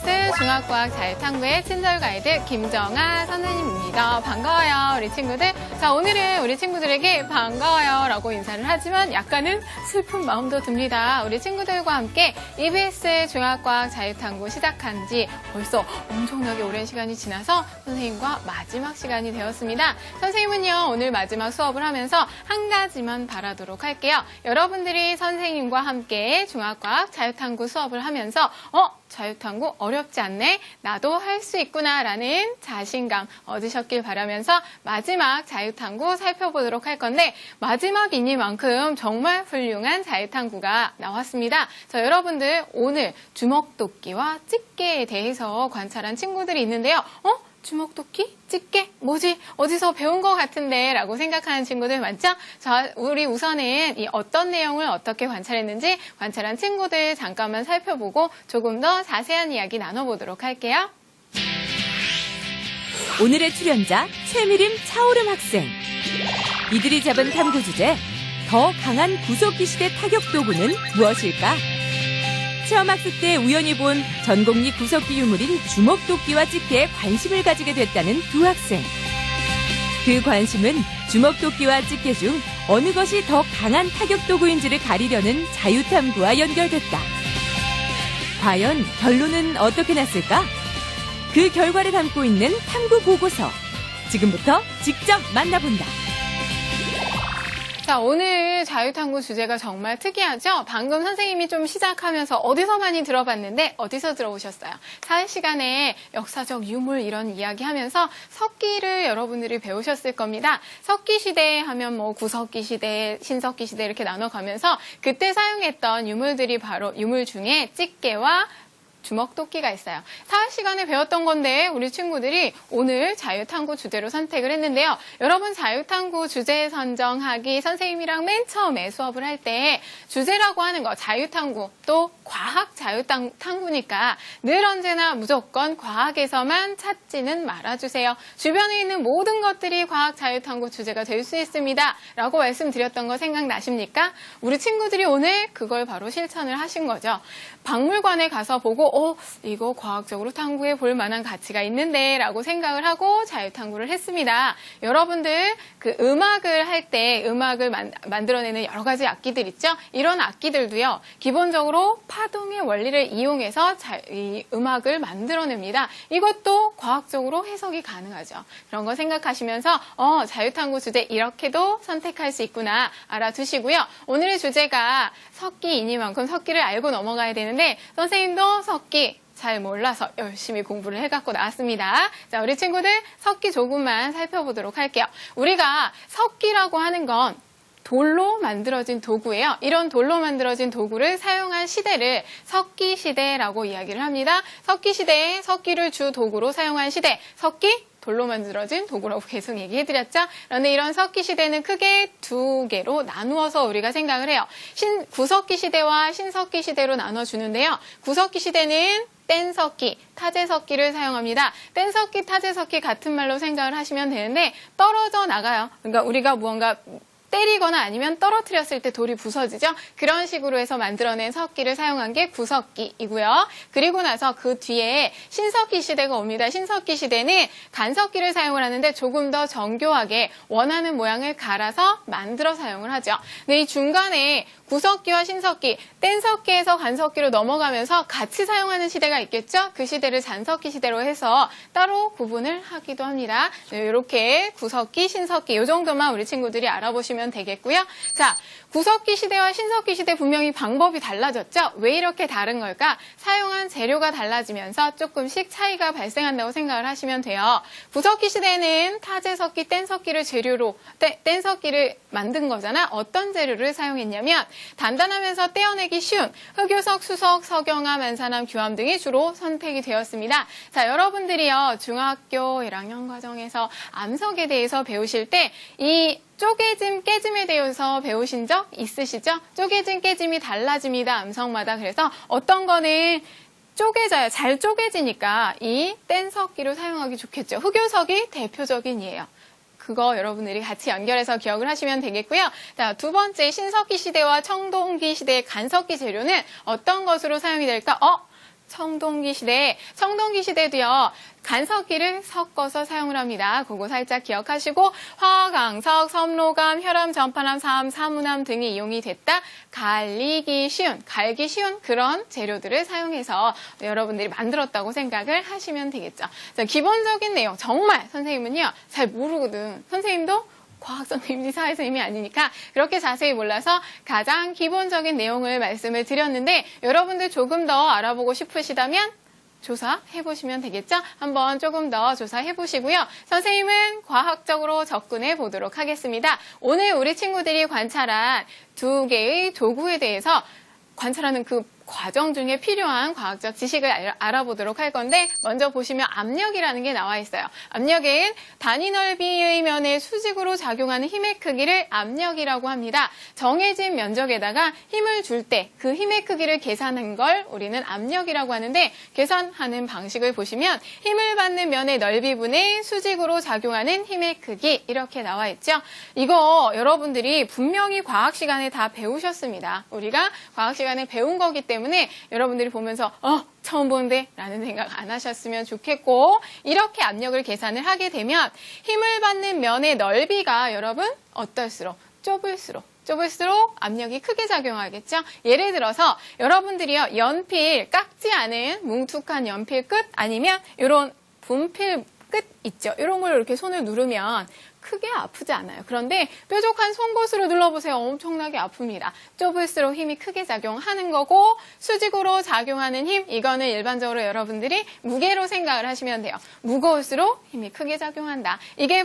EBS 중학과학 자유탐구의 친절 가이드 김정아 선생님입니다. 반가워요, 우리 친구들. 자, 오늘은 우리 친구들에게 반가워요 라고 인사를 하지만 약간은 슬픈 마음도 듭니다. 우리 친구들과 함께 EBS 중학과학 자유탐구 시작한 지 벌써 엄청나게 오랜 시간이 지나서 선생님과 마지막 시간이 되었습니다. 선생님은요, 오늘 마지막 수업을 하면서 한 가지만 바라도록 할게요. 여러분들이 선생님과 함께 중학과학 자유탐구 수업을 하면서 자유탐구 어렵지 않네? 나도 할 수 있구나 라는 자신감 얻으셨길 바라면서 마지막 자유탐구 살펴보도록 할 건데, 마지막이니만큼 정말 훌륭한 자유탐구가 나왔습니다. 자, 여러분들 오늘 주먹도끼와 집게에 대해서 관찰한 친구들이 있는데요. 주먹도끼? 집게? 뭐지? 어디서 배운 것 같은데? 라고 생각하는 친구들 많죠? 자, 우리 우선은 이 어떤 내용을 어떻게 관찰했는지 관찰한 친구들 잠깐만 살펴보고 조금 더 자세한 이야기 나눠보도록 할게요. 오늘의 출연자 최미림, 차오름 학생. 이들이 잡은 탐구 주제, 더 강한 구석기 시대 타격 도구는 무엇일까? 체험학습 때 우연히 본 전공리 구석기 유물인 주먹도끼와 집게에 관심을 가지게 됐다는 두 학생. 그 관심은 주먹도끼와 집게 중 어느 것이 더 강한 타격 도구인지를 가리려는 자유탐구와 연결됐다. 과연 결론은 어떻게 났을까? 그 결과를 담고 있는 탐구 보고서. 지금부터 직접 만나본다. 자, 오늘 자유탐구 주제가 정말 특이하죠? 방금 선생님이 좀 시작하면서 어디서 많이 들어봤는데 어디서 들어오셨어요? 사회 시간에 역사적 유물 이런 이야기 하면서 석기를 여러분들이 배우셨을 겁니다. 석기 시대 하면 뭐 구석기 시대, 신석기 시대 이렇게 나눠가면서 그때 사용했던 유물들이 바로 유물 중에 집게와 주먹도끼가 있어요. 사회 시간에 배웠던 건데 우리 친구들이 오늘 자유탐구 주제로 선택을 했는데요. 여러분 자유탐구 주제 선정하기 선생님이랑 맨 처음에 수업을 할 때 주제라고 하는 거 자유탐구 또 과학 자유탐구니까 늘 언제나 무조건 과학에서만 찾지는 말아주세요. 주변에 있는 모든 것들이 과학 자유탐구 주제가 될 수 있습니다. 라고 말씀드렸던 거 생각나십니까? 우리 친구들이 오늘 그걸 바로 실천을 하신 거죠. 박물관에 가서 보고 이거 과학적으로 탐구해 볼 만한 가치가 있는데 라고 생각을 하고 자유탐구를 했습니다. 여러분들 그 음악을 할 때 음악을 만들어내는 여러 가지 악기들 있죠? 이런 악기들도요. 기본적으로 파동의 원리를 이용해서 이 음악을 만들어냅니다. 이것도 과학적으로 해석이 가능하죠. 그런 거 생각하시면서 자유탐구 주제 이렇게도 선택할 수 있구나 알아두시고요. 오늘의 주제가 석기이니만큼 석기를 알고 넘어가야 되는데 선생님도 석기 잘 몰라서 열심히 공부를 해갖고 나왔습니다. 자, 우리 친구들 석기 조금만 살펴보도록 할게요. 우리가 석기라고 하는 건 돌로 만들어진 도구예요. 이런 돌로 만들어진 도구를 사용한 시대를 석기시대라고 이야기를 합니다. 석기시대에 석기를 주 도구로 사용한 시대, 석기 돌로 만들어진 도구라고 계속 얘기해드렸죠. 그런데 이런 석기 시대는 크게 두 개로 나누어서 우리가 생각을 해요. 구석기 시대와 신석기 시대로 나눠주는데요. 구석기 시대는 뗀석기, 타제석기를 사용합니다. 뗀석기, 타제석기 같은 말로 생각을 하시면 되는데 떨어져 나가요. 그러니까 우리가 무언가 때리거나 아니면 떨어뜨렸을 때 돌이 부서지죠. 그런 식으로 해서 만들어낸 석기를 사용한 게 구석기이고요. 그리고 나서 그 뒤에 신석기 시대가 옵니다. 신석기 시대는 간석기를 사용을 하는데 조금 더 정교하게 원하는 모양을 갈아서 만들어 사용을 하죠. 근데 이 중간에 구석기와 신석기, 뗀석기에서 간석기로 넘어가면서 같이 사용하는 시대가 있겠죠? 그 시대를 잔석기 시대로 해서 따로 구분을 하기도 합니다. 네, 이렇게 구석기, 신석기 이 정도만 우리 친구들이 알아보시면 되겠고요. 자, 구석기 시대와 신석기 시대 분명히 방법이 달라졌죠? 왜 이렇게 다른 걸까? 사용한 재료가 달라지면서 조금씩 차이가 발생한다고 생각을 하시면 돼요. 구석기 시대는 타제석기, 뗀석기를 재료로 뗀석기를 만든 거잖아. 어떤 재료를 사용했냐면 단단하면서 떼어내기 쉬운 흑요석, 수석, 석영암, 안산암, 규암 등이 주로 선택이 되었습니다. 자, 여러분들이요 중학교 1학년 과정에서 암석에 대해서 배우실 때 이 쪼개짐, 깨짐에 대해서 배우신 적 있으시죠? 쪼개짐, 깨짐이 달라집니다. 암석마다. 그래서 어떤 거는 쪼개져요. 잘 쪼개지니까 이 뗀석기를 사용하기 좋겠죠. 흑요석이 대표적인 예예요. 그거 여러분들이 같이 연결해서 기억을 하시면 되겠고요. 자, 두 번째 신석기 시대와 청동기 시대의 간석기 재료는 어떤 것으로 사용이 될까? 청동기 시대. 청동기 시대도요. 간섭기를 섞어서 사용을 합니다. 그거 살짝 기억하시고 화강석, 섬로감, 혈암, 전파암, 사암, 사문암 등이 이용이 됐다. 갈기 쉬운 그런 재료들을 사용해서 여러분들이 만들었다고 생각을 하시면 되겠죠. 자, 기본적인 내용 정말 선생님은요. 잘 모르거든. 선생님도 과학 선생님이 사회 선생님이 아니니까 그렇게 자세히 몰라서 가장 기본적인 내용을 말씀을 드렸는데 여러분들 조금 더 알아보고 싶으시다면 조사해보시면 되겠죠? 한번 조금 더 조사해보시고요. 선생님은 과학적으로 접근해 보도록 하겠습니다. 오늘 우리 친구들이 관찰한 2개의 도구에 대해서 관찰하는 그 과정 중에 필요한 과학적 지식을 알아보도록 할 건데 먼저 보시면 압력이라는 게 나와 있어요. 압력은 단위 넓이의 면에 수직으로 작용하는 힘의 크기를 압력이라고 합니다. 정해진 면적에다가 힘을 줄 때 그 힘의 크기를 계산한 걸 우리는 압력이라고 하는데 계산하는 방식을 보시면 힘을 받는 면의 넓이분의 수직으로 작용하는 힘의 크기 이렇게 나와 있죠. 이거 여러분들이 분명히 과학 시간에 다 배우셨습니다. 우리가 과학 시간에 배운 거기 때문에 여러분들이 보면서 처음 보는데 라는 생각 안 하셨으면 좋겠고 이렇게 압력을 계산을 하게 되면 힘을 받는 면의 넓이가 여러분 어떨수록 좁을수록 압력이 크게 작용하겠죠. 예를 들어서 여러분들이요 연필 깎지 않은 뭉툭한 연필 끝 아니면 이런 분필 끝 있죠. 이런 걸 이렇게 손을 누르면 크게 아프지 않아요. 그런데 뾰족한 송곳으로 눌러보세요. 엄청나게 아픕니다. 좁을수록 힘이 크게 작용하는 거고 수직으로 작용하는 힘 이거는 일반적으로 여러분들이 무게로 생각을 하시면 돼요. 무거울수록 힘이 크게 작용한다. 이게 바로